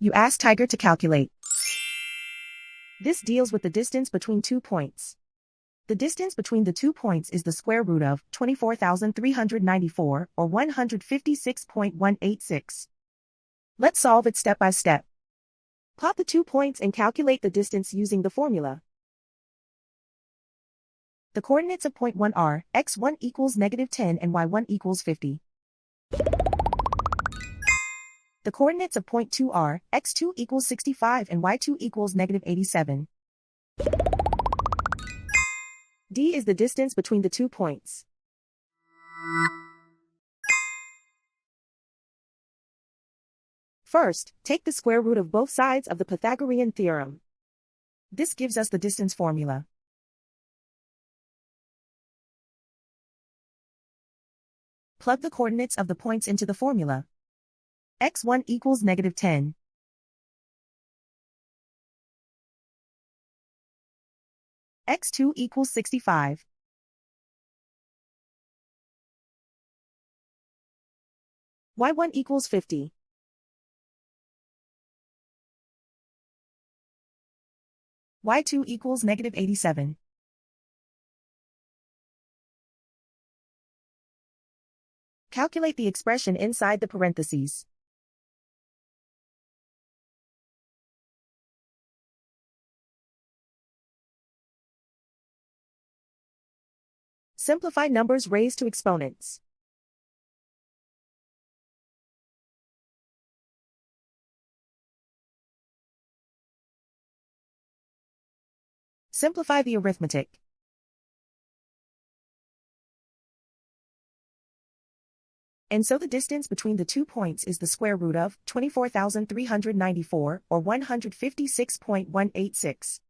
You ask Tiger to calculate. This deals with the distance between 2 points. The distance between the 2 points is the square root of 24,394, or 156.186. Let's solve it step by step. Plot the 2 points and calculate the distance using the formula. The coordinates of point 1 are x1 equals -10 and y1 equals 50. The coordinates of point 2 are x2 equals 65 and y2 equals -87. D is the distance between the 2 points. First, take the square root of both sides of the Pythagorean theorem. This gives us the distance formula. Plug the coordinates of the points into the formula. x1 equals -10. x2 equals 65. y1 equals 50. y2 equals -87. Calculate the expression inside the parentheses. Simplify numbers raised to exponents. Simplify the arithmetic. And so the distance between the 2 points is the square root of 24,394, or 156.186.